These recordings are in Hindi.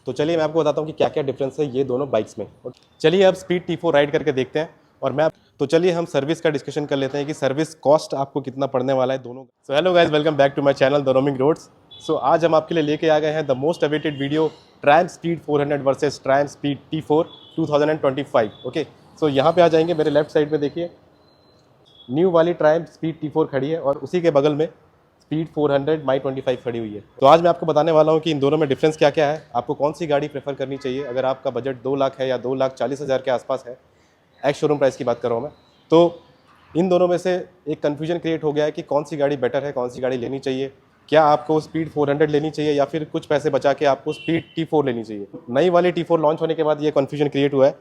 तो चलिए मैं आपको बताता हूँ कि क्या क्या डिफरेंस है ये दोनों बाइक्स में। चलिए अब स्पीड T4 राइड करके देखते हैं। और तो चलिए हम सर्विस का डिस्कशन कर लेते हैं कि सर्विस कॉस्ट आपको कितना पड़ने वाला है दोनों। So hello guys, welcome back to my channel the roaming roads. So आज हम आपके लिए लेके आ गए हैं the most awaited video, Triumph speed 400 versus Triumph speed T4 2025। Okay, so यहाँ पे आ जाएंगे, मेरे लेफ्ट साइड में देखिए न्यू वाली ट्रायम्फ स्पीड T4 खड़ी है और उसी के बगल में स्पीड 400 माई 25 खड़ी हुई है। तो आज मैं आपको बताने वाला हूँ कि इन दोनों में डिफरेंस क्या क्या है, आपको कौन सी गाड़ी प्रेफर करनी चाहिए अगर आपका बजट 2 लाख है या 2,40,000 के आसपास है। एक्स शोरूम प्राइस की बात कर रहा हूँ मैं। तो इन दोनों में से एक कन्फ्यूजन क्रिएट हो गया है कि कौन सी गाड़ी बेटर है, कौन सी गाड़ी लेनी चाहिए, क्या आपको स्पीड 400 लेनी चाहिए या फिर कुछ पैसे बचा के आपको स्पीड T4 लेनी चाहिए। नई वाली T4 लॉन्च होने के बाद ये कन्फ्यूजन क्रिएट हुआ है।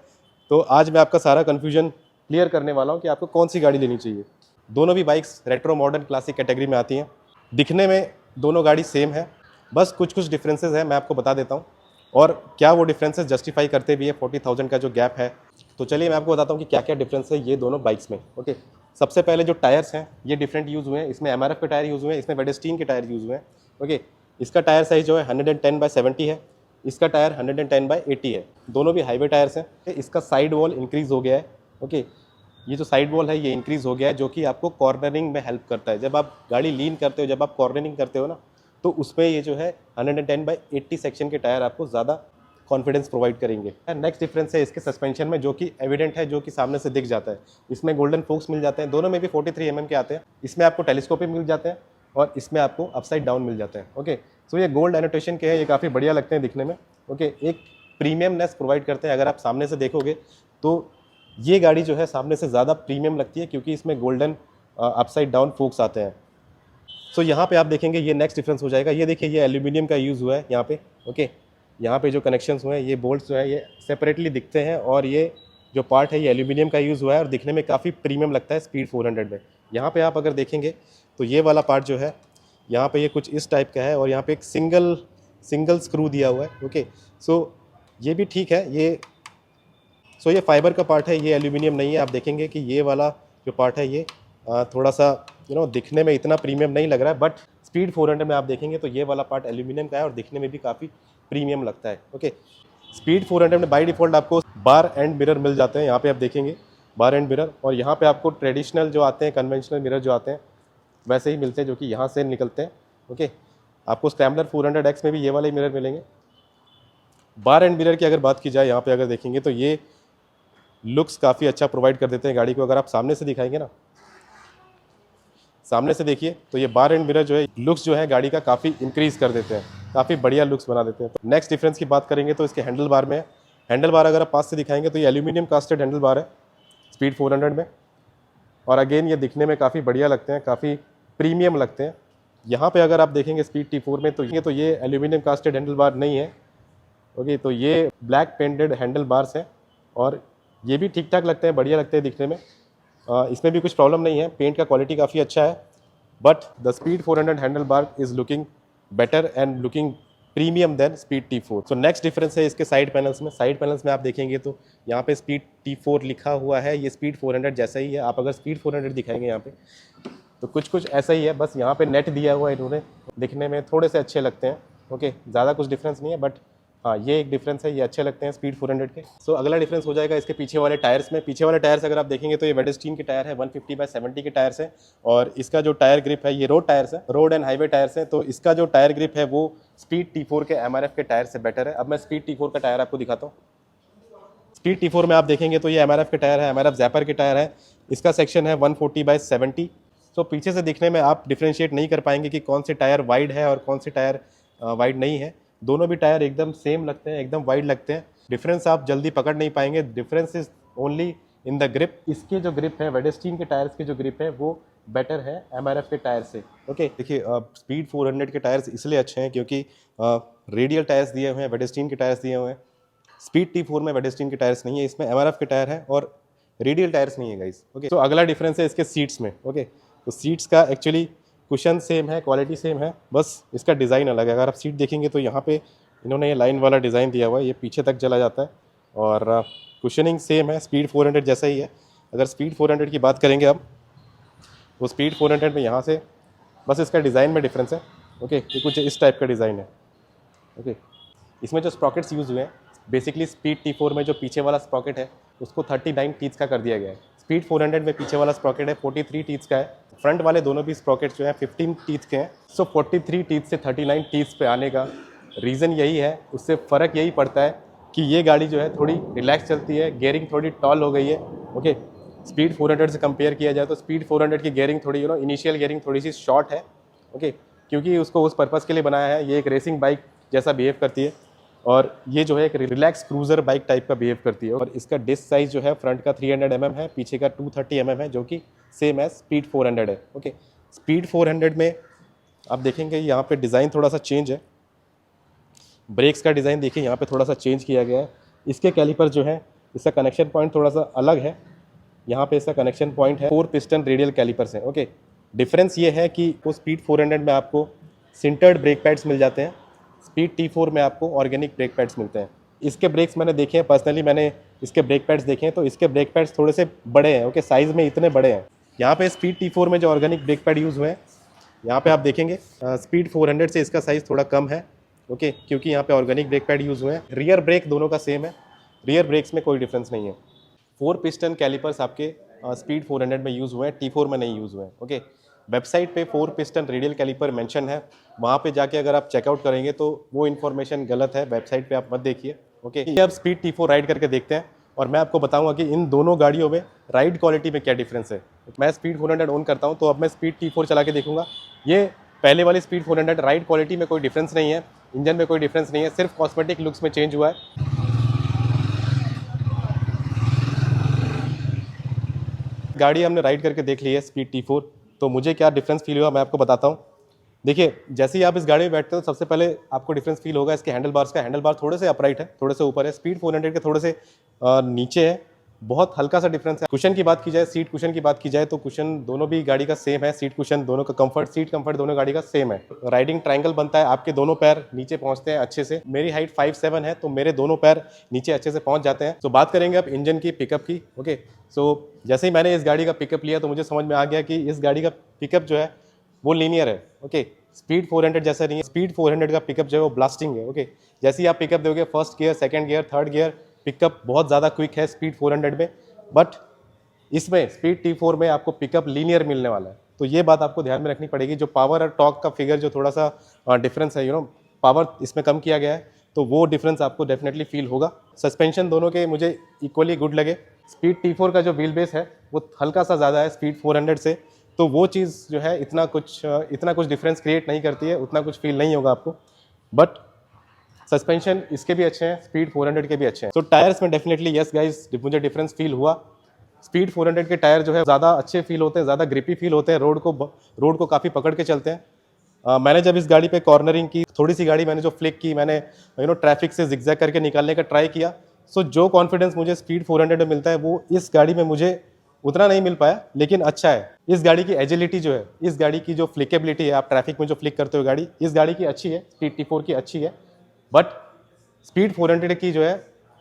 तो आज मैं आपका सारा कन्फ्यूजन क्लियर करने वाला हूँ कि आपको कौन सी गाड़ी लेनी चाहिए। दोनों भी bikes retro modern classic category में आती हैं। दिखने में दोनों गाड़ी सेम है, बस कुछ कुछ डिफरेंसेस हैं, मैं आपको बता देता हूँ। और क्या वो डिफरेंसेस जस्टिफाई करते भी है 40,000 का जो गैप है। तो चलिए मैं आपको बताता हूँ कि क्या क्या डिफरेंस है ये दोनों बाइक्स में। ओके, सबसे पहले जो टायर्स हैं ये डिफरेंट यूज़ हुए हैं। इसमें MRF के टायर यूज़ हुए हैं, इसमें वेडस्टीन के टायर यूज़ हुए हैं। ओके, इसका टायर साइज़ जो है 110/70 है, इसका टायर 110/80 है। दोनों भी हाईवे टायर्स हैं। इसका साइड वॉल इंक्रीज़ हो गया है। ओके, ये जो साइड वॉल है ये इंक्रीज़ हो गया है, जो कि आपको कॉर्नरिंग में हेल्प करता है। जब आप गाड़ी लीन करते हो, जब आप कॉर्नरिंग करते हो ना, तो उसमें ये जो है 110/80 सेक्शन के टायर आपको ज़्यादा कॉन्फिडेंस प्रोवाइड करेंगे। नेक्स्ट डिफरेंस है इसके सस्पेंशन में, जो कि एविडेंट है, जो कि सामने से दिख जाता है। इसमें गोल्डन फोक्स मिल जाते हैं, दोनों में भी 43 mm के आते हैं। इसमें आपको टेलीस्कोपिक मिल जाते हैं और इसमें आपको अपसाइड डाउन मिल जाते हैं। ओके, सो ये गोल्ड एनोटेशन के हैं, ये काफ़ी बढ़िया लगते हैं दिखने में। ओके, एक प्रीमियमनेस प्रोवाइड करते हैं। अगर आप सामने से देखोगे तो ये गाड़ी जो है सामने से ज़्यादा प्रीमियम लगती है, क्योंकि इसमें गोल्डन अपसाइड डाउन फोक्स आते हैं। सो यहाँ पे आप देखेंगे ये नेक्स्ट डिफरेंस हो जाएगा। ये देखिए ये एल्यूमिनियम का यूज़ हुआ है यहाँ पे। ओके, यहाँ पे जो कनेक्शंस हुए हैं, ये बोल्ट्स जो है ये सेपरेटली दिखते हैं और ये जो पार्ट है ये एल्यूमिनियम का यूज़ हुआ है और दिखने में काफ़ी प्रीमियम लगता है स्पीड 400 में। यहाँ पे आप अगर देखेंगे तो ये वाला पार्ट जो है यहाँ पे ये कुछ इस टाइप का है और यहाँ पे एक सिंगल स्क्रू दिया हुआ है। ओके, सो ये भी ठीक है। ये फाइबर का पार्ट है, ये एल्यूमिनियम नहीं है। आप देखेंगे कि ये वाला जो पार्ट है ये थोड़ा सा दिखने में इतना प्रीमियम नहीं लग रहा है, बट स्पीड 400 में आप देखेंगे तो ये वाला पार्ट एल्यूमिनियम का है और दिखने में भी काफ़ी प्रीमियम लगता है। ओके, स्पीड 400 में बाय डिफ़ॉल्ट आपको बार एंड मिरर मिल जाते हैं। यहाँ पे आप देखेंगे बार एंड मिरर, और यहाँ पे आपको ट्रेडिशनल जो आते हैं, कन्वेंशनल मिरर जो आते हैं वैसे ही मिलते हैं, जो कि यहाँ से निकलते हैं। ओके, आपको स्क्रैम्बलर 400X में भी ये वाले मिरर मिलेंगे। बार एंड मिरर की अगर बात की जाए, यहाँ पे अगर देखेंगे तो ये लुक्स काफ़ी अच्छा प्रोवाइड कर देते हैं गाड़ी को। अगर आप सामने से दिखाएंगे ना, सामने से देखिए तो ये बार एंड मिरर जो है लुक्स जो है गाड़ी का काफ़ी इंक्रीज़ कर देते हैं, काफ़ी बढ़िया लुक्स बना देते हैं। तो नेक्स्ट डिफरेंस की बात करेंगे तो इसके हैंडल बार में है। हैंडल बार अगर आप पास से दिखाएंगे तो ये एल्यूमिनियम कास्टेड हैंडल बार है स्पीड 400 में, और अगेन ये दिखने में काफ़ी बढ़िया लगते हैं, काफ़ी प्रीमियम लगते हैं। यहाँ पर अगर आप देखेंगे स्पीड T4 में तो ये एल्यूमिनियम कास्टेड हैंडल बार नहीं है। ओके, तो ये ब्लैक पेंटेड हैंडल बार्स हैं और ये भी ठीक ठाक लगते हैं, बढ़िया लगते हैं दिखने में। इसमें भी कुछ प्रॉब्लम नहीं है, पेंट का क्वालिटी काफ़ी अच्छा है। But the speed 400 handle bar is looking better and looking premium than speed T4। So next difference है इसके साइड पैनल्स में। साइड पैनल्स में आप देखेंगे तो यहाँ पे स्पीड T4 लिखा हुआ है, ये स्पीड 400 जैसा ही है। आप अगर स्पीड 400 दिखाएंगे यहाँ पे तो कुछ ऐसा ही है, बस यहाँ पे नेट दिया हुआ है इन्होंने, दिखने में थोड़े से अच्छे लगते हैं। ओके, ज़्यादा कुछ डिफरेंस नहीं है, बट हाँ ये एक डिफरेंस है, ये अच्छे लगते हैं स्पीड 400 के। सो अगला डिफरेंस हो जाएगा इसके पीछे वाले टायर्स में। पीछे वाले टायर्स अगर आप देखेंगे तो ये वेडस्टीन के टायर है, 150/70 के टायर्स हैं, और इसका जो टायर ग्रिप है ये रोड टायर्स है, रोड एंड हाईवे टायर्स हैं। तो इसका जो टायर ग्रिप है वो स्पीड T4 के MRF के टायर से बेटर है। अब मैं स्पीड T4 का टायर आपको दिखाता हूँ। स्पीड T4 में आप देखेंगे तो ये MRF के टायर है, MRF जैपर के टायर है। इसका सेक्शन है 140/70। तो पीछे से दिखने में आप डिफ्रेंशिएट नहीं कर पाएंगे कि कौन से टायर वाइड है और कौन से टायर वाइड नहीं है। दोनों भी टायर एकदम सेम लगते हैं, एकदम वाइड लगते हैं। डिफरेंस आप जल्दी पकड़ नहीं पाएंगे, difference is only in the grip. इसके जो ग्रिप है, वेडस्टीन के टायर्स के जो ग्रिप है वो बेटर है MRF के टायर से। ओके, देखिए स्पीड 400 के टायर्स इसलिए अच्छे हैं क्योंकि रेडियल टायर्स दिए हुए हैं, वेडस्टीन के टायर्स दिए हुए हैं। स्पीड T4 में वेडस्टीन के टायर्स नहीं है, इसमें MRF के टायर है और रेडियल टायर्स नहीं है गाइस। ओके, तो अगला डिफरेंस है इसके सीट्स में। ओके, तो सीट्स का एक्चुअली कुशन सेम है, क्वालिटी सेम है, बस इसका डिज़ाइन अलग है। अगर आप सीट देखेंगे तो यहाँ पे इन्होंने ये लाइन वाला डिज़ाइन दिया हुआ है, ये पीछे तक चला जाता है, और कुशनिंग सेम है, स्पीड 400 जैसा ही है। अगर स्पीड 400 की बात करेंगे अब, तो स्पीड 400 में यहाँ से बस इसका डिज़ाइन में डिफरेंस है। ओके, ये कुछ इस टाइप का डिज़ाइन है। ओके, इसमें जो स्प्रॉकेट्स यूज़ हुए हैं, बेसिकली स्पीड T4 में जो पीछे वाला स्प्रॉकेट है उसको 39 टीथ्स का कर दिया गया है। स्पीड 400 में पीछे वाला स्प्रॉकेट है 43 टीथ्स का है। फ्रंट वाले दोनों भी स्प्रॉकेट जो है 15 टीथ के हैं। सो 43 टीथ से 39 टीथ्स पे आने का रीज़न यही है, उससे फ़र्क यही पड़ता है कि ये गाड़ी जो है थोड़ी रिलैक्स चलती है, गियरिंग थोड़ी टॉल हो गई है। ओके, स्पीड 400 से कंपेयर किया जाए तो स्पीड 400 की गियरिंग थोड़ी इनिशियल गियरिंग थोड़ी सी शॉर्ट है। ओके, क्योंकि उसको उस पर्पज़ के लिए बनाया है, ये एक रेसिंग बाइक जैसा बिहेव करती है और ये जो है एक रिलैक्स क्रूज़र बाइक टाइप का बिहेव करती है। और इसका डिस्क साइज़ जो है फ्रंट का 300 mm है, पीछे का 230 mm है, जो कि सेम एज स्पीड 400 है। ओके, स्पीड 400 में आप देखेंगे यहाँ पे डिज़ाइन थोड़ा सा चेंज है। ब्रेक्स का डिज़ाइन देखिए यहाँ पे थोड़ा सा चेंज किया गया है। इसके कैलिपर जो है, इसका कनेक्शन पॉइंट थोड़ा सा अलग है। यहाँ पे इसका कनेक्शन पॉइंट है 4 पिस्टन रेडियल कैलिपर्स हैं। ओके, डिफरेंस ये है कि वो स्पीड 400 में आपको सिंटर्ड ब्रेक पैड्स मिल जाते हैं, स्पीड T4 में आपको ऑर्गेनिक ब्रेक पैड्स मिलते हैं। इसके ब्रेक्स मैंने देखे हैं, पर्सनली मैंने इसके ब्रेक पैड्स देखे हैं, तो इसके ब्रेक पैड्स थोड़े से बड़े हैं। ओके, साइज़ में इतने बड़े हैं। यहाँ पे स्पीड T4 में जो ऑर्गेनिक ब्रेक पैड यूज़ हुए हैं, यहाँ पे आप देखेंगे स्पीड 400 से इसका साइज़ थोड़ा कम है। ओके, क्योंकि यहाँ पे ऑर्गेनिक ब्रेक पैड यूज़ हुए हैं। रियर ब्रेक दोनों का सेम है, रियर ब्रेक्स में कोई डिफरेंस नहीं है। 4 पिस्टन कैलिपर्स आपके स्पीड 400 में यूज़ हुए हैं, T4 में नहीं यूज़ हुए हैं। ओके, वेबसाइट पे 4 पिस्टन रेडियल कैलिपर मेंशन है, वहाँ पे जाके अगर आप चेकआउट करेंगे तो वो इन्फॉर्मेशन गलत है, वेबसाइट पे आप मत देखिए। ओके, ये अब स्पीड T4 राइड करके देखते हैं और मैं आपको बताऊंगा कि इन दोनों गाड़ियों में राइड क्वालिटी में क्या डिफरेंस है। मैं स्पीड 400 ऑन करता हूँ, तो अब मैं स्पीड T4 चला के देखूंगा। ये पहले वाली स्पीड 400 राइड क्वालिटी में कोई डिफरेंस नहीं है, इंजन में कोई डिफरेंस नहीं है, सिर्फ कॉस्मेटिक लुक्स में चेंज हुआ है। गाड़ी हमने राइड करके देख ली है स्पीड T4, तो मुझे क्या डिफरेंस फील हुआ मैं आपको बताता हूँ। देखिए, जैसे ही आप इस गाड़ी में बैठते हो सबसे पहले आपको डिफरेंस फील होगा इसके हैंडल बार्स का। हैंडल बार थोड़े से अपराइट है, थोड़े से ऊपर है। स्पीड 400 के थोड़े से नीचे है, बहुत हल्का सा डिफरेंस है। कुशन की बात की जाए, सीट कुशन की बात की जाए तो कुशन दोनों भी गाड़ी का सेम है। सीट कुशन दोनों का कंफर्ट, सीट कंफर्ट दोनों गाड़ी का सेम है। राइडिंग ट्रायंगल बनता है, आपके दोनों पैर नीचे पहुंचते हैं अच्छे से। मेरी हाइट 5'7" है, तो मेरे दोनों पैर नीचे अच्छे से पहुंच जाते हैं। तो बात करेंगे अब इंजन की, पिकअप की। ओके, सो जैसे ही मैंने इस गाड़ी का पिकअप लिया तो मुझे समझ में आ गया कि इस गाड़ी का पिकअप जो है वो लीनियर है। ओके, स्पीड 400 जैसा नहीं है। स्पीड 400 का पिकअप जो है वो ब्लास्टिंग है। ओके, जैसे ही आप पिकअप दोगे, first gear, second gear, third gear, pickup बहुत ज़्यादा क्विक है स्पीड 400 में। बट इसमें स्पीड T4 में आपको पिकअप लीनियर मिलने वाला है, तो ये बात आपको ध्यान में रखनी पड़ेगी। जो पावर और टॉर्क का फिगर जो थोड़ा सा डिफरेंस है, पावर इसमें कम किया गया है, तो वो डिफरेंस आपको डेफिनेटली फील होगा। सस्पेंशन दोनों के मुझे इक्वली गुड लगे। स्पीड T4 का जो व्हील बेस है वो हल्का सा ज़्यादा है स्पीड 400 से, तो वो चीज़ जो है इतना कुछ डिफरेंस क्रिएट नहीं करती है, उतना कुछ फील नहीं होगा आपको। बट सस्पेंशन इसके भी अच्छे हैं, स्पीड 400 के भी अच्छे हैं। तो टायर्स में डेफिनेटली यस गाइस, मुझे डिफरेंस फील हुआ। स्पीड 400 के टायर जो है ज़्यादा अच्छे फील होते हैं, ज़्यादा ग्रिपी फील होते हैं, रोड को काफ़ी पकड़ के चलते हैं। मैंने जब इस गाड़ी पे कॉर्नरिंग की, थोड़ी सी गाड़ी मैंने जो फ्लिक की, मैंने ट्रैफिक से जिगजैग करके निकालने का ट्राई किया। सो जो कॉन्फिडेंस मुझे स्पीड 400 में मिलता है वो इस गाड़ी में मुझे उतना नहीं मिल पाया, लेकिन अच्छा है। इस गाड़ी की एजिलिटी जो है, इस गाड़ी की जो फ्लिकेबिलिटी है, आप ट्रैफिक में जो फ्लिक करते हो गाड़ी, इस गाड़ी की अच्छी है, स्पीड T4 की अच्छी है। बट स्पीड 400 की जो है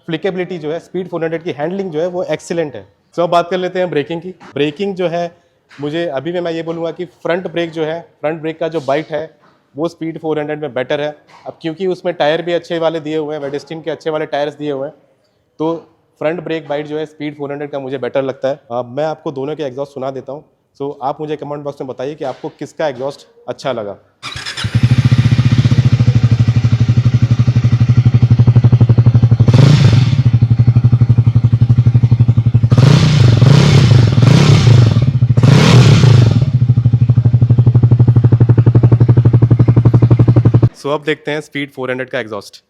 फ्लिकेबिलिटी जो है, स्पीड 400 की हैंडलिंग जो है वो एक्सीलेंट है। सो अब बात कर लेते हैं ब्रेकिंग की। ब्रेकिंग जो है, मुझे अभी में मैं ये बोलूँगा कि फ्रंट ब्रेक जो है, फ्रंट ब्रेक का जो बाइट है वो स्पीड 400 में बेटर है। अब क्योंकि उसमें टायर भी अच्छे वाले दिए हुए हैं, वेडस्टीन के अच्छे वाले टायर्स दिए हुए हैं, तो फ्रंट ब्रेक बाइट जो है स्पीड 400 का मुझे बेटर लगता है। मैं आपको दोनों के एग्जॉस्ट सुना देता हूँ। सो आप मुझे कमेंट बॉक्स में बताइए कि आपको किसका एग्जॉस्ट अच्छा लगा। सो अब देखते हैं स्पीड 400 का एग्जॉस्ट।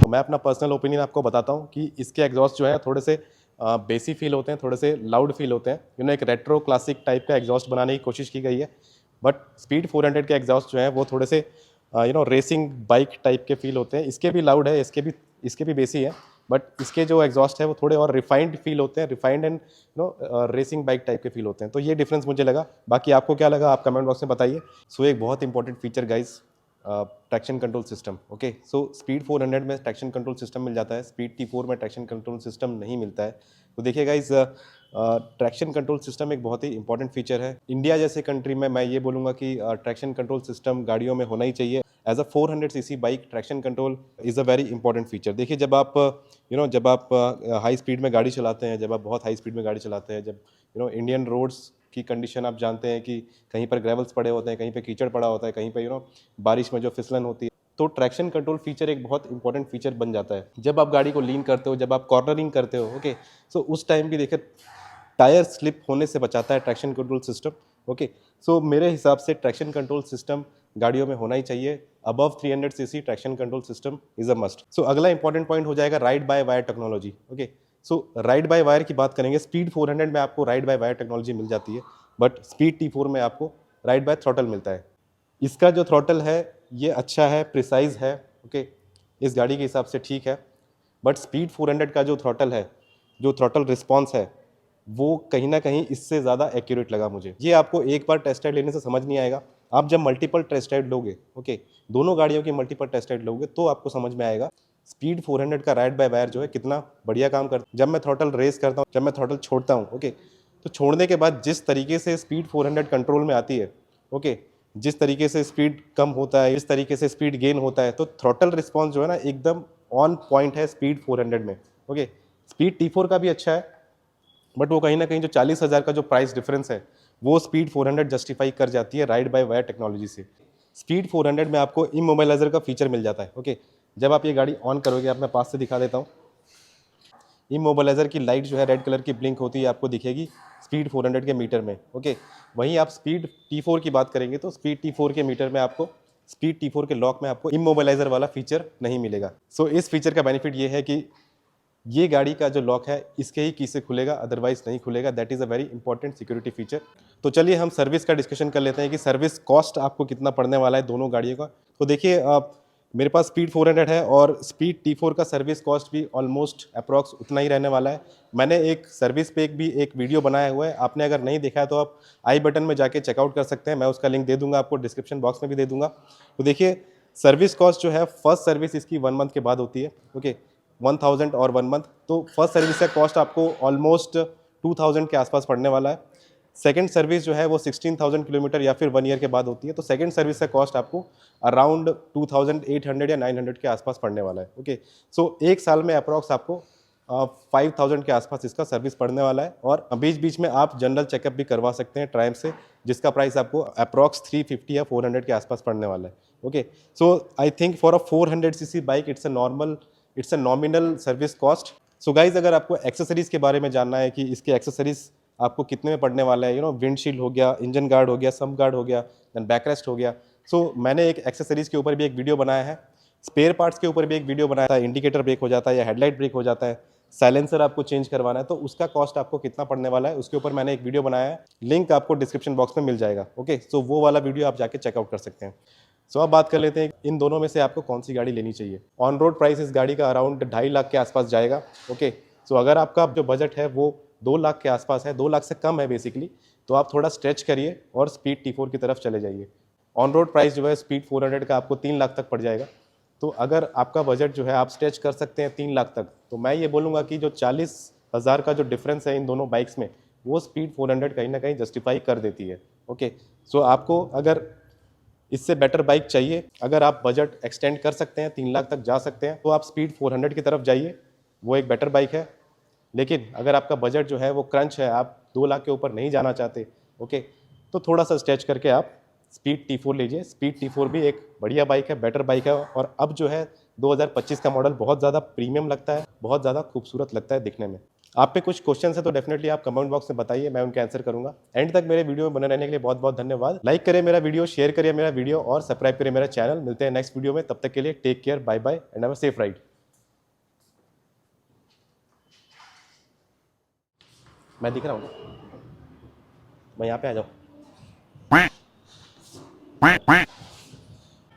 मैं अपना पर्सनल ओपिनियन आपको बताता हूँ कि इसके एग्जॉस्ट जो है थोड़े से बेसी फील होते हैं, थोड़े से लाउड फील होते हैं। एक रेट्रो क्लासिक टाइप का एग्जॉस्ट बनाने की कोशिश की गई है। बट स्पीड 400 के एग्जॉस्ट जो है वो थोड़े से रेसिंग बाइक टाइप के फील होते हैं। इसके भी लाउड है, इसके भी बेसी है, बट इसके जो एग्जॉस्ट है वो थोड़े और रिफाइंड फील होते हैं, refined and racing bike type के फील होते हैं। तो ये डिफरेंस मुझे लगा। बाकी आपको क्या लगा आप कमेंट बॉक्स में बताइए। सो एक बहुत important feature guys, traction control system. Okay, so speed 400 में ट्रैक्शन कंट्रोल सिस्टम मिल जाता है, स्पीड T4 में ट्रैक्शन कंट्रोल सिस्टम नहीं मिलता है। तो देखिए गाइस, ट्रैक्शन कंट्रोल सिस्टम एक बहुत ही इंपॉर्टेंट फीचर है। इंडिया जैसे कंट्री में मैं ये बोलूँगा कि ट्रैक्शन कंट्रोल सिस्टम गाड़ियों में होना ही चाहिए। As a 400 CC bike, traction control is a very important feature. देखिए, जब आप जब आप हाई स्पीड में गाड़ी चलाते हैं, जब आप बहुत हाई स्पीड में गाड़ी चलाते हैं, जब इंडियन रोड्स की कंडीशन आप जानते हैं कि कहीं पर ग्रेवल्स पड़े होते हैं, कहीं पे कीचड़ पड़ा होता है, कहीं पे बारिश में जो फिसलन होती है, तो ट्रैक्शन कंट्रोल फीचर एक बहुत इंपॉर्टेंट फीचर बन जाता है। जब आप गाड़ी को लीन करते हो, जब आप कॉर्नरिंग करते हो, ओके, सो उस टाइम भी देखिए टायर स्लिप होने से बचाता है ट्रैक्शन कंट्रोल सिस्टम। ओके, सो मेरे हिसाब से ट्रैक्शन कंट्रोल सिस्टम गाड़ियों में होना ही चाहिए। Above 300 CC traction control system is a must. So अगला इंपॉर्टेंट पॉइंट हो जाएगा ride by wire technology. Okay, so ride by wire की बात करेंगे, स्पीड 400 में आपको राइड बाय वायर टेक्नोलॉजी मिल जाती है, बट स्पीड T4 में आपको राइड बाय थ्रॉटल मिलता है। इसका जो थ्रॉटल है ये अच्छा है, प्रिसाइज है, ओके, इस गाड़ी के हिसाब से ठीक है, बट स्पीड 400 का जो थ्रॉटल है, जो थ्रॉटल रिस्पॉन्स है, वो कहीं ना कहीं इससे ज़्यादा एक्यूरेट लगा मुझे। ये आपको एक बार टेस्ट राइड लेने से समझ नहीं आएगा। आप जब मल्टीपल टेस्ट राइड लोगे, ओके, दोनों गाड़ियों की मल्टीपल टेस्ट राइड लोगे, तो आपको समझ में आएगा स्पीड 400 का राइड बाय वायर जो है कितना बढ़िया काम करता है। जब मैं थ्रॉटल रेस करता हूँ, जब मैं थ्रॉटल छोड़ता हूँ, ओके, तो छोड़ने के बाद जिस तरीके से स्पीड 400 कंट्रोल में आती है, ओके, जिस तरीके से स्पीड कम होता है, जिस तरीके से स्पीड गेन होता है, तो थ्रॉटल रिस्पॉन्स जो है ना एकदम ऑन पॉइंट है स्पीड 400 में। ओके, स्पीड T4 का भी अच्छा है, बट वो कहीं ना कहीं जो 40,000 का जो प्राइस डिफरेंस है, वो स्पीड 400 जस्टिफाई कर जाती है राइड बाय वायर टेक्नोलॉजी से। स्पीड 400 में आपको इमोबाइलाइजर का फीचर मिल जाता है। ओके, जब आप ये गाड़ी ऑन करोगे, आप मैं पास से दिखा देता हूँ, इमोबाइलाइजर की लाइट जो है रेड कलर की ब्लिंक होती है, आपको दिखेगी स्पीड 400 के मीटर में। ओके, वहीं आप स्पीड T4 की बात करेंगे तो स्पीड T4 के मीटर में आपको, स्पीड T4 के लॉक में आपको इमोबाइलाइजर वाला फीचर नहीं मिलेगा। सो इस फीचर का बेनिफिट ये है कि ये गाड़ी का जो लॉक है इसके ही की से खुलेगा, अदरवाइज नहीं खुलेगा। That is a very important security feature. तो चलिए हम सर्विस का डिस्कशन कर लेते हैं कि सर्विस कॉस्ट आपको कितना पड़ने वाला है दोनों गाड़ियों का। तो देखिए, मेरे पास स्पीड 400 है और स्पीड T4 का सर्विस कॉस्ट भी ऑलमोस्ट अप्रॉक्स उतना ही रहने वाला है। मैंने एक सर्विस पे भी एक वीडियो बनाया हुआ है, आपने अगर नहीं देखा है तो आप आई बटन में जाके चेकआउट कर सकते हैं, मैं उसका लिंक दे दूंगा आपको, डिस्क्रिप्शन बॉक्स में भी दे दूंगा। तो देखिए, सर्विस कॉस्ट जो है, फर्स्ट सर्विस इसकी 1 मंथ के बाद होती है। ओके, 1000 और 1 मंथ, तो फर्स्ट सर्विस का कॉस्ट आपको ऑलमोस्ट 2000 के आसपास पड़ने वाला है। सेकंड सर्विस जो है वो 16,000 किलोमीटर या फिर 1 ईयर के बाद होती है, तो सेकंड सर्विस का कॉस्ट आपको अराउंड 2800 या 900 के आसपास पड़ने वाला है। ओके, सो एक साल में अप्रॉक्स आपको 5000 के आसपास इसका सर्विस पड़ने वाला है, और बीच बीच में आप जनरल चेकअप भी करवा सकते हैं ट्रायम्फ से, जिसका प्राइस आपको अप्रॉक्स 350 या 400 के आसपास पड़ने वाला है। Okay, so I think for a 400 CC bike it's a nominal service cost. So guys, अगर आपको एक्सेसरीज के बारे में जानना है कि इसके एक्सेसरीज आपको कितने में पड़ने वाला है, विंडशील्ड हो गया, इंजन गार्ड हो गया, सम गार्ड हो गया, देन बैकरेस्ट हो गया, सो मैंने एक एक्सेसरीज के ऊपर भी एक वीडियो बनाया है, स्पेयर पार्ट्स के ऊपर भी एक वीडियो बनाया था, इंडिकेटर ब्रेक हो जाता है या हेडलाइट ब्रेक हो जाता है, साइलेंसर आपको चेंज करवाना है, तो उसका कॉस्ट आपको कितना पड़ने वाला है उसके ऊपर मैंने एक वीडियो बनाया है, लिंक आपको डिस्क्रिप्शन बॉक्स में मिल जाएगा। ओके, सो वो वाला वीडियो आप जाके चेकआउट कर सकते हैं। सो अब बात कर लेते हैं इन दोनों में से आपको कौन सी गाड़ी लेनी चाहिए। ऑन रोड प्राइस इस गाड़ी का अराउंड 2.5 लाख के आसपास जाएगा। ओके, सो अगर आपका जो बजट है वो 2 लाख के आसपास है, 2 लाख से कम है बेसिकली, तो आप थोड़ा स्ट्रेच करिए और स्पीड T4 की तरफ चले जाइए। ऑन रोड प्राइस जो है स्पीड 400 का आपको 3 लाख तक पड़ जाएगा। तो अगर आपका बजट जो है आप स्ट्रेच कर सकते हैं 3 लाख तक, तो मैं ये बोलूँगा कि जो 40,000 का जो डिफरेंस है इन दोनों बाइक्स में, वो स्पीड 400 कहीं ना कहीं जस्टिफाई कर देती है। ओके, सो आपको अगर इससे बेटर बाइक चाहिए, अगर आप बजट एक्सटेंड कर सकते हैं, 3 लाख तक जा सकते हैं, तो आप स्पीड 400 की तरफ जाइए, वो एक बेटर बाइक है। लेकिन अगर आपका बजट जो है वो क्रंच है, आप 2 लाख के ऊपर नहीं जाना चाहते, ओके, तो थोड़ा सा स्ट्रेच करके आप स्पीड T4 लीजिए। स्पीड T4 भी एक बढ़िया बाइक है, बेटर बाइक है, और अब जो है 2025 का मॉडल बहुत ज़्यादा प्रीमियम लगता है, बहुत ज़्यादा खूबसूरत लगता है दिखने में। आप पे कुछ क्वेश्चन है तो डेफिनेटली आप कमेंट बॉक्स में बताइए, मैं उनके आंसर करूंगा। एंड तक मेरे वीडियो में बने रहने के लिए बहुत बहुत धन्यवाद। लाइक करें मेरा वीडियो, शेयर करिए मेरा वीडियो और सब्सक्राइब करिए मेरा चैनल। मिलते हैं नेक्स्ट वीडियो में, तब तक के लिए take care, bye bye and have a safe ride. मैं दिख रहा हूँ ना, मैं यहाँ पे आ जाऊँ।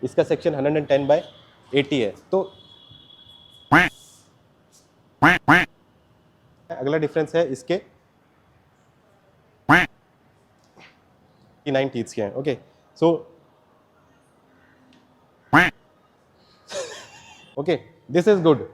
इसका सेक्शन 110/80 है, तो अगला डिफरेंस है इसके 9 टीथ्स के हैं। Okay, so okay, this is good.